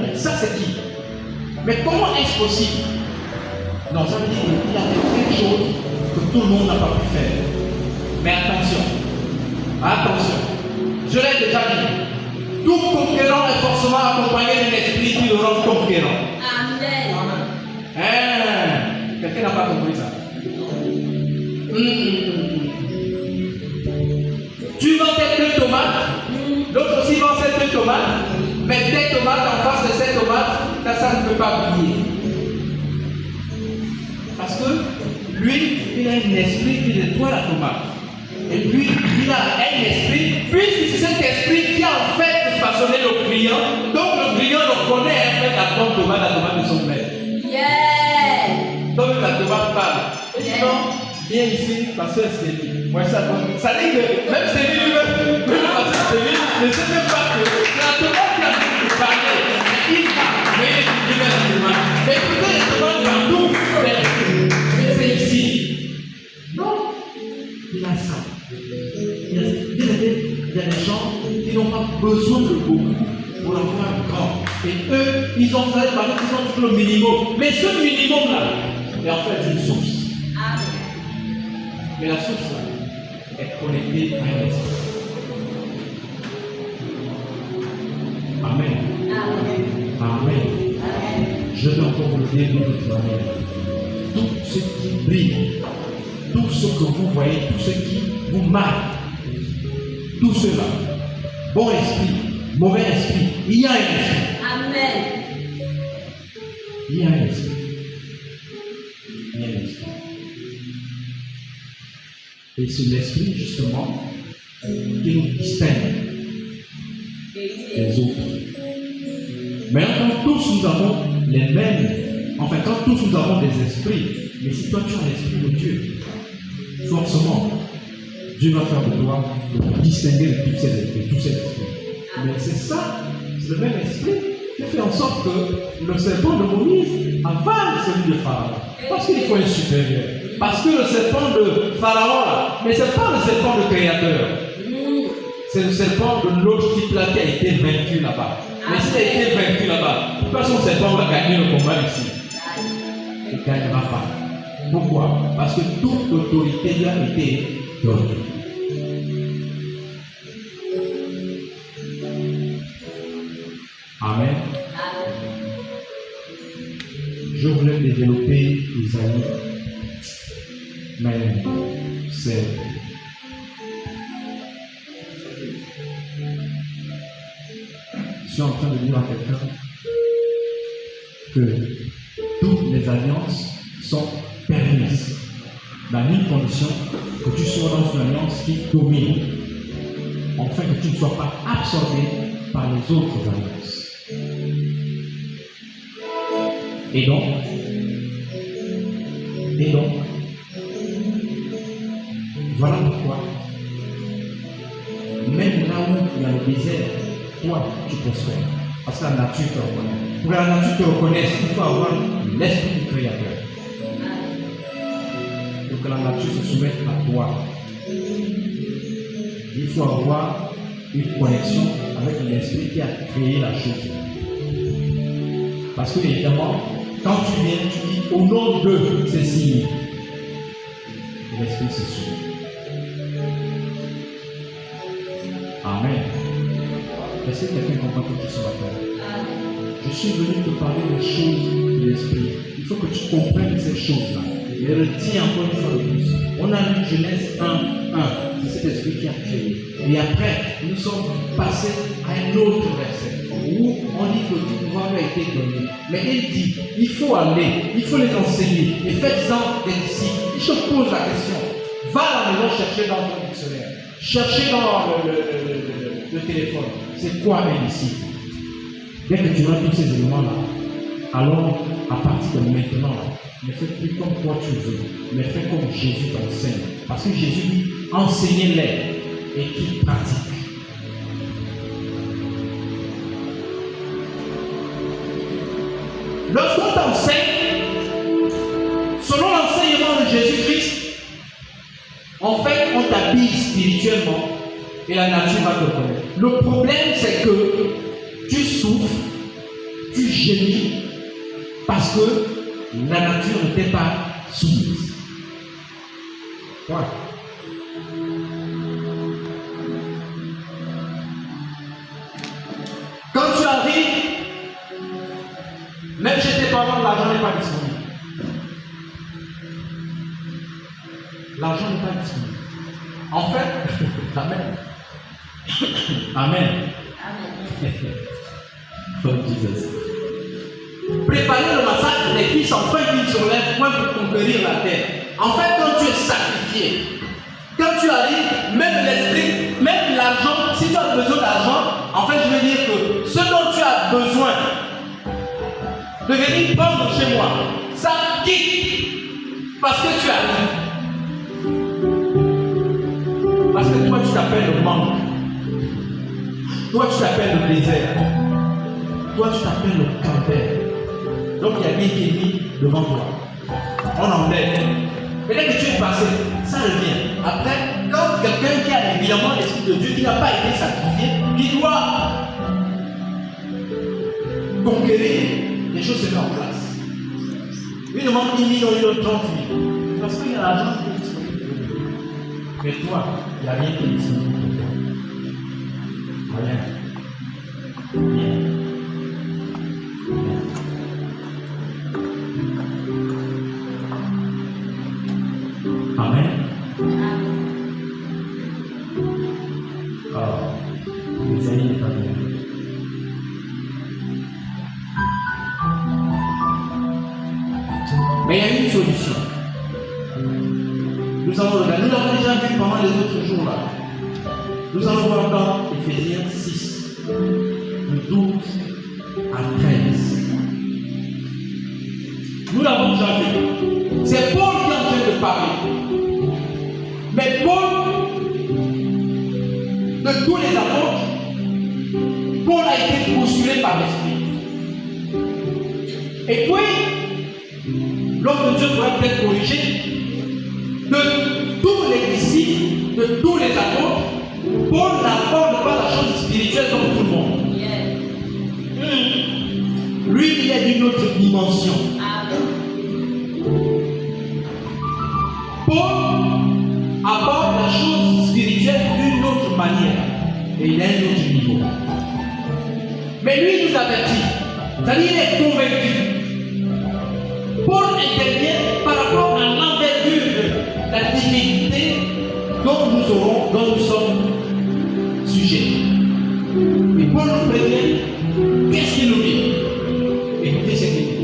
mais ça c'est qui? Mais comment est-ce possible? Non, ça veut dire qu'il a fait quelque chose que tout le monde n'a pas pu faire. Mais attention, attention, je l'ai déjà dit, tout conquérant est forcément accompagné d'un esprit qui le rend conquérant. Amen. Quelqu'un n'a pas compris ça? Tu vends tes 2 tomates, l'autre aussi vend ses 2 tomates, mais tes tomates en face de ces tomates, ça ne peut pas briller. Parce que lui, il a un esprit qui nettoie la tomate. Et lui, il a un esprit, puisque c'est cet esprit qui a en fait façonné le client, donc le client reconnaît en fait la bonne tomate, la tomate de son maître. Yeah. Donc la tomate parle. Et sinon, viens ici, pasteur Stéphie. Moi, ça dit que même Stéphie lui-même, le pasteur Stéphie, ne sait même pas que c'est la tomate qui a dit de parler. Il parle, mais il met la tomate. Mais écoutez, les tomates partout, mais c'est ici. Non, il a ça. Il y a des gens qui n'ont pas besoin de beaucoup pour avoir grand. Et eux, ils ont fait par exemple, ils ont toujours le minimum. Mais ce minimum-là est en fait une source. Amen. Mais la source là est connectée à un esprit. Amen. Amen. Amen. Amen. Je vais encore vous le dire d'une autre manière. Tout ce qui brille, tout ce que vous voyez, tout ce qui vous marque, tout cela, bon esprit, mauvais esprit, il y a un esprit. Amen. Il y a un esprit. Il y a un esprit. Et c'est l'esprit, justement, qui nous distingue des autres. Mais quand tous nous avons les mêmes, enfin, quand tous nous avons des esprits, mais si toi tu as l'esprit de Dieu, forcément, Dieu va faire de toi de distinguer de tous ces esprits. Mais c'est ça, c'est le même esprit qui fait en sorte que le serpent de Moïse avale celui de Pharaon. Parce qu'il faut un supérieur. Parce que le serpent de Pharaon, là, mais ce n'est pas le serpent de créateur. C'est le serpent de l'autre type là qui a été vaincu là-bas. Mais s'il a été vaincu là-bas, pourquoi son serpent va gagner le combat ici? Il ne gagnera pas. Pourquoi? Parce que toute l'autorité lui a été donnée. Amen. Je voulais développer Isaïe, mais c'est je suis en train de dire à quelqu'un que toutes les alliances sont permises. La seule condition que tu sois dans une alliance qui domine, afin que tu ne sois pas absorbé par les autres alliances. Et donc, voilà pourquoi, même là où il y a le désert, toi, tu prospères. Parce que la nature te reconnaît. Pour que la nature te reconnaisse, il faut avoir l'esprit du Créateur. Pour que la nature se soumette à toi, il faut avoir une connexion avec l'esprit qui a créé la chose. Parce que, évidemment, quand tu viens, tu dis au nom de ces signes, l'esprit se soumet. Amen. Est-ce que quelqu'un comprend tout ce matin? Je suis venu te parler des choses de l'esprit. Il faut que tu comprennes ces choses-là. Et retiens encore une fois de plus. On a lu Genèse 1:1. C'est cet esprit qui a créé. Et après, nous sommes passés à un autre verset où on dit que tout pouvoir lui a été donné. Mais il dit, il faut aller, il faut les enseigner. Et faites-en des disciples. Je te pose la question. Va à la maison chercher dans ton dictionnaire. Chercher dans le téléphone. C'est quoi un disciple? Dès que tu as tous ces éléments-là, alors à partir de maintenant, ne fais plus comme toi tu veux, mais fais comme Jésus t'enseigne. Parce que Jésus dit, enseignez-les et qu'ils pratiquent. Lorsqu'on t'enseigne, selon l'enseignement de Jésus-Christ, en fait, on t'habille spirituellement et la nature va te connaître. Le problème, c'est que tu souffres, tu tu gémis parce que la nature ne t'est pas soumise. Voilà. Quand tu arrives, même chez tes parents, l'argent n'est pas disponible. L'argent n'est pas disponible. En fait, Amen. Amen. Oh Jesus. Préparer le massacre des fils enfin qui se lèvent pour conquérir la terre. En fait, quand tu es sacrifié, quand tu arrives, même l'esprit, même l'argent, si tu as besoin d'argent, en fait, je veux dire que ce dont tu as besoin de venir prendre chez moi, ça quitte parce que tu arrives. Parce que toi, tu t'appelles le manque. Toi, tu t'appelles le désert. Toi, tu t'appelles le calvaire. Donc, il y a bien qui est mis devant toi. On enlève. Peut-être que tu es passé, ça revient. Après, quand quelqu'un qui a évidemment l'Esprit de Dieu, qui n'a pas été sacrifié, qui doit conquérir, les choses se mettent en place. Lui demande 1 million, il donne 30 000. Parce qu'il y a l'argent qui est disponible. Mais toi, il n'y a rien qui est disponible pour toi. Rien. Rien. Amen. Oh, les amis n'est pas bien. Mais il y a une solution. Nous l'avons déjà vu pendant les autres jours là. Nous allons voir dans Éphésiens 6, de 12 à 13. Nous l'avons déjà vu. C'est Paul qui est en train de parler. Mais Paul, de tous les apôtres, Paul a été postulé par l'Esprit. Et puis, l'homme de Dieu pourrait peut-être corriger, de tous les disciples, de tous les apôtres, Paul n'apporte pas la chose spirituelle comme tout le monde. Lui, il est d'une autre dimension. Paul apporte la chose spirituelle d'une autre manière. Et il a un autre niveau. Mais lui, il nous avertit. C'est-à-dire, il est convaincu. Paul intervient par rapport à l'envergure de la divinité dont nous sommes sujets. Et Paul nous prévient. Qu'est-ce qu'il nous dit? Écoutez ce qu'il dit.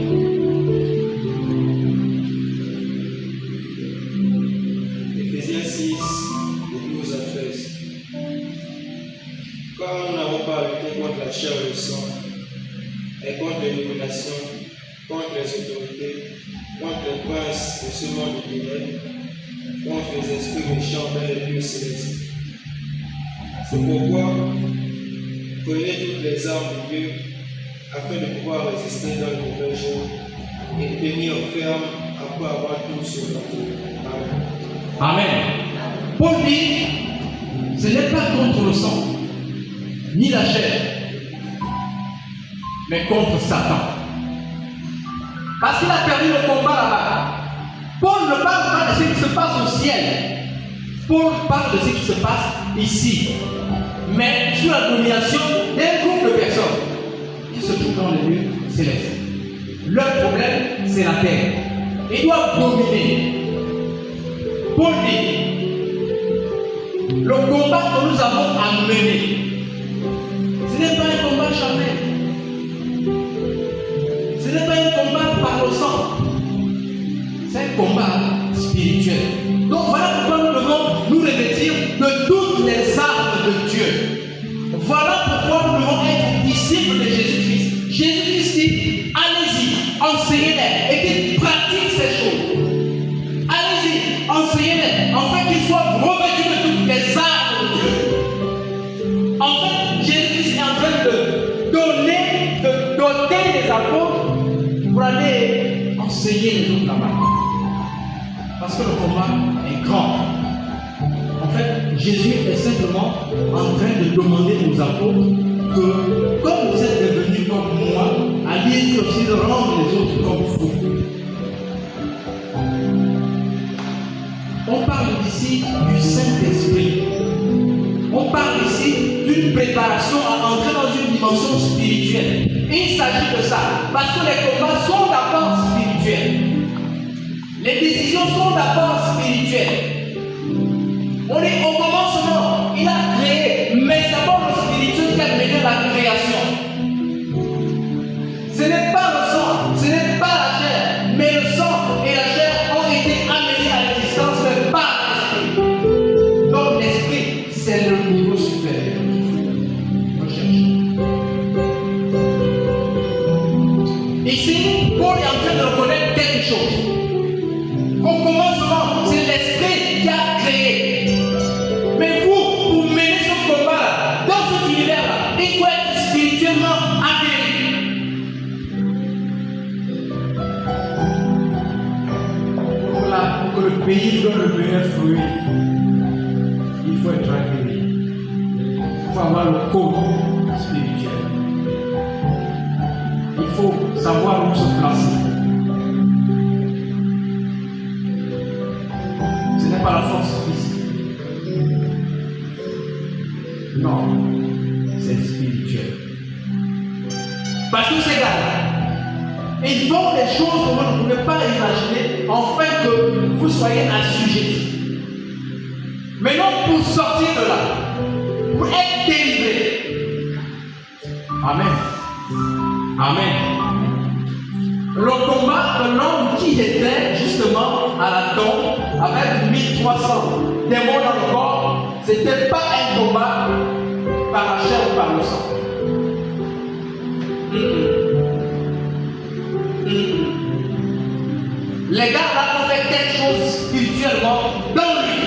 Éphésiens 6, de 12 à 13. Car nous n'avons pas à lutter contre la chair et le sang, et contre les dominations, contre les autorités, contre les princes de ce monde de ténèbres, contre les esprits méchants dans les lieux célestes. C'est pourquoi prenez toutes les armes de Dieu afin de pouvoir résister dans le mauvais jour et tenir ferme après avoir tout surmonté. Amen. Amen. Paul dit, ce n'est pas contre le sang, ni la chair, mais contre Satan. Parce qu'il a perdu le combat là-bas. Paul ne parle pas de ce qui se passe au ciel. Paul parle de ce qui se passe ici. Mais sous la domination d'un groupe de personnes qui se trouvent dans les lieux célestes. Leur problème, c'est la terre. Ils doivent dominer. Paul dit, le combat que nous avons à mener, ce n'est pas un combat charnel. Ce n'est pas un combat par le sang. C'est un combat spirituel. Donc voilà pourquoi nous devons nous revêtir de toutes les armes de Dieu. Voilà pourquoi nous devons être disciples de Jésus-Christ. Jésus-Christ dit, allez-y, enseignez-les et qu'ils pratiquent ces choses. Allez-y, enseignez-les, afin qu'ils soient revêtus de toutes les armes de Dieu. En fait, Jésus-Christ est en train de doter les apôtres pour aller enseigner les autres là-bas. Parce que le combat est grand. En fait, Jésus est simplement en train de demander aux apôtres que, comme vous êtes devenus comme moi, alliés désir aussi de rendre les autres comme vous. On parle ici du Saint-Esprit. On parle ici d'une préparation à entrer dans une dimension spirituelle. Et il s'agit de ça. Parce que les combats sont d'abord spirituels. Les décisions sont d'abord spirituelles. On est au commencement. Il a créé. Mais c'est d'abord le spirituel qui a mené la création. Ce n'est pas le sang, ce n'est pas la chair. Mais le sang et la chair ont été amenés à l'existence par l'esprit. Donc l'esprit, c'est le niveau supérieur qu'il faut rechercher. Ici, Paul est en train de reconnaître quelque chose. Au commencement, c'est l'esprit qui a créé. Mais vous, pour mener ce combat-là, dans cet univers-là, il faut être spirituellement aguerri. Pour que le pays donne le meilleur fruit, il faut être aguerri. Il faut avoir le code spirituel. Il faut savoir où se placer. Ce n'est pas la force physique. Non, c'est spirituel. Parce que ces gars-là, ils font des choses que vous ne pouvez pas imaginer afin que vous soyez assujettis. Maintenant, pour sortir de là, pour être délivré. Amen. Amen. Le combat de l'homme qui était justement à la tombe avec 1300 démons dans le corps, ce n'était pas un combat par la chair ou par le sang. Les gars là ont fait quelque chose spirituellement dans lui.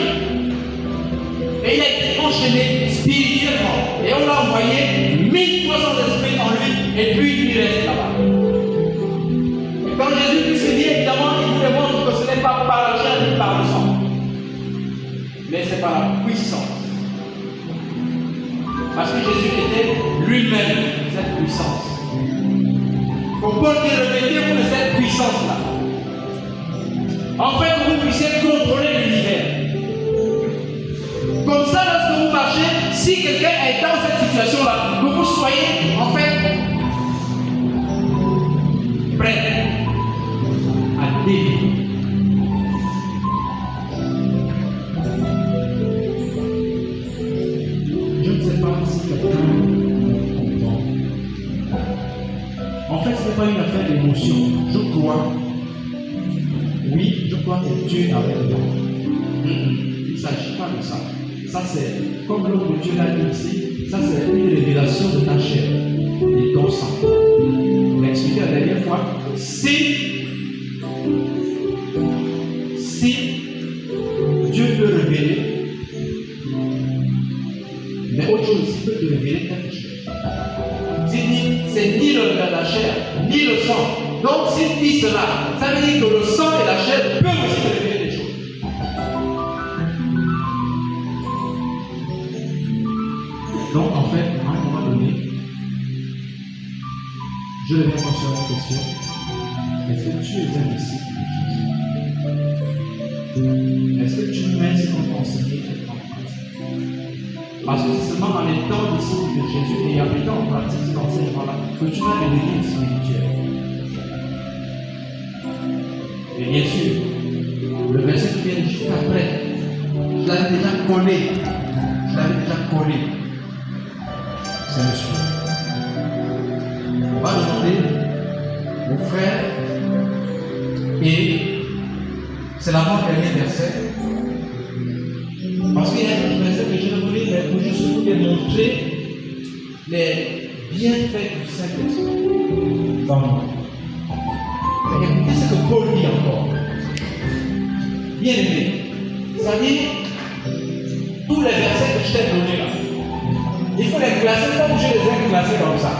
Et il a été enchaîné spirituellement. Et on l'a envoyé 1300 esprits en lui. Et puis il reste là-bas. Et quand Jésus s'est dit, évidemment, il vous démontre que ce n'est pas par la chair ni par le sang. Mais c'est par la puissance. Parce que Jésus était lui-même cette puissance. Pour Paul dit, revêtez-vous de cette puissance-là. Afin que vous puissiez contrôler l'univers. Comme ça, lorsque vous marchez, si quelqu'un est dans cette situation-là, que vous soyez en fait prêt à délivrer. Je ne sais pas si quelqu'un comprend. En fait, ce n'est pas une affaire d'émotion. Je crois. Oui, je crois que Dieu avait le temps. Il ne s'agit pas de ça. Ça, c'est, comme l'homme de Dieu l'a dit ici, ça, c'est une révélation de ta chair et ton sang. On l'a expliqué la dernière fois. Si Dieu peut révéler, mais autre chose, il peut te révéler quelque chose. C'est ni la chair, ni le sang. Donc, s'il dit cela, ça veut dire que le sang et la chair peuvent aussi te révéler des choses. Donc, en fait, à un moment donné, je vais poser la question: est-ce que tu es un disciple de Jésus? Est-ce que tu mets ce qu'on t'a enseigné en pratique? Parce que c'est seulement en étant disciple de Jésus et en mettant en pratique cet enseignement-là que tu vas devenir spirituel. Et bien sûr, le verset qui vient juste après, je l'avais déjà collé. C'est le suivant. On va demander aux frères, et c'est l'avant-dernier verset, parce qu'il y a un verset que je vais vous lire, mais pour juste vous démontrer les bienfaits du Saint-Esprit dans nous. Écoutez ce que Paul dit encore. Bien aimé, c'est-à-dire tous les versets que je t'ai donnés là, il faut les classer comme je les ai classés comme ça.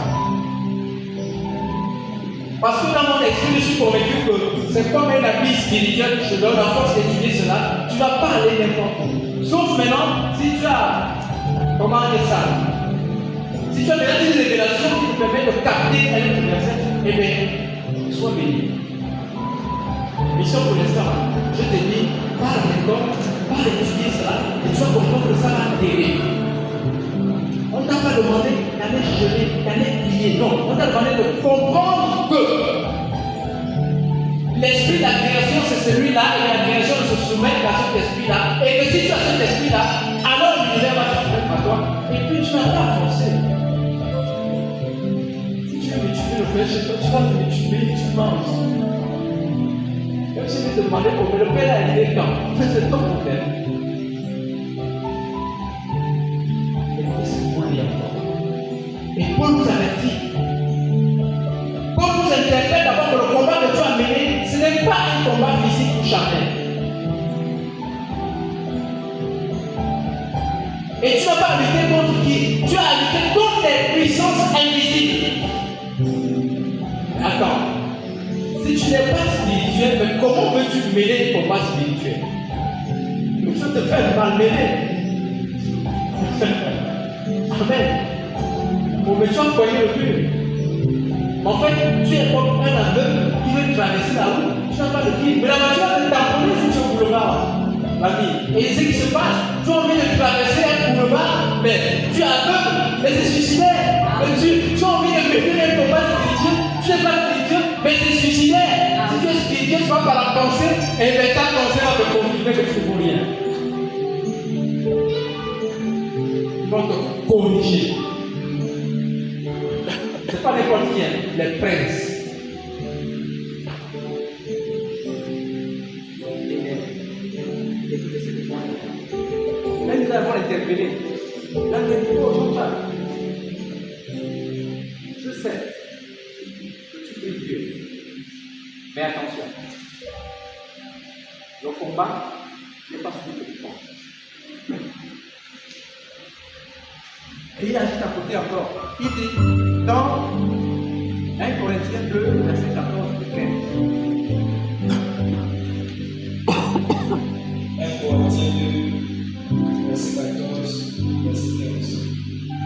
Parce que dans mon esprit, je suis convaincu que c'est comme un habit spirituel que je te donne la force d'étudier cela. Tu ne vas pas aller n'importe où. Sauf maintenant, si tu as, comment dire ça, si tu as déjà une révélation qui te permet de capter un autre verset, eh bien, ça. Je te dis, par l'école, par étudier cela, et tu vas comprendre que ça va t'aider. On ne t'a pas demandé d'aller geler, d'aller plier. Non, on t'a demandé de comprendre que l'esprit de la création, c'est celui-là, et la création se soumet à cet esprit-là. Et que si tu as cet esprit-là, alors l'univers va se soumettre à toi. Et puis tu n'as pas à forcer. Si tu veux multiplier le Père chez toi, tu vas le multiplier, tu manges. Même si je te demandais pour le Père a aidé quand, c'est ton problème. Et Paul nous avertit. Paul nous interpelle d'abord que le combat que tu as mené, ce n'est pas un combat physique ou charnel. Et tu n'as pas lutté contre qui? Tu as lutté contre les puissances invisibles. Attends. Si tu n'es pas spirituel, mais comment veux-tu mêler le combat spirituel? Donc tu vas te faire malmener. Amen. Mais tu vas poigner le mur. En fait, tu es comme un aveugle qui veut traverser la route. Tu n'as pas de pied. Mais la voiture va te tamponner si tu es au boulevard. Et ce qui se passe, tu as envie de traverser un boulevard, mais tu es aveugle, mais c'est suicidaire. Mais tu as envie de mener un combat spirituel, tu n'es pas spirituel, mais c'est suicidaire. Si tu es spirituel, tu vas par la pensée, et bien ta pensée va te confirmer que tu ne vaux rien. Ils vont te corriger. Ce n'est pas n'importe qui, les princes. Là, nous avons interpellé. Là, nous avons dit, je sais que tu pries Dieu. Mais attention, le combat n'est pas celui que tu penses. Et il a dit à côté encore, il dit, dans 1 Corinthiens 2, verset 14 et 15. 1 Corinthiens 2, verset 14, verset 15.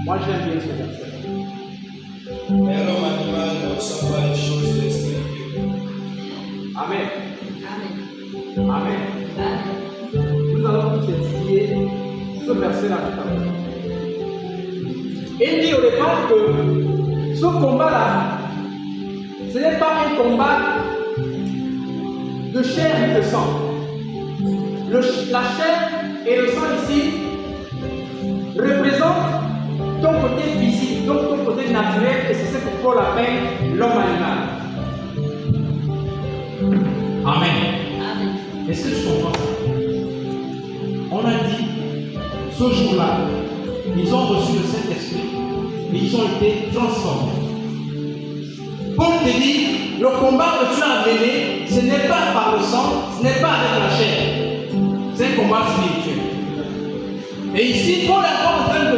Moi, j'aime bien ce verset. Mais l'homme animal ne ressent pas les choses de l'esprit de Dieu. Amen. Amen. Amen. Amen. Nous allons tous étudier ce verset-là tout à l'heure. Il dit au départ que ce combat-là, ce n'est pas un combat de chair et de sang. La chair et le sang ici représentent ton côté physique, donc ton côté naturel, et c'est ce que Paul appelle l'homme animal. Amen. Amen. Est-ce que tu comprends ça? On a dit, ce jour-là, ils ont reçu le Saint-Esprit et ils ont été transformés. Paul te dit, le combat que tu as mené, ce n'est pas par le sang, ce n'est pas avec la chair. C'est un combat spirituel. Et ici, Paul est encore en train de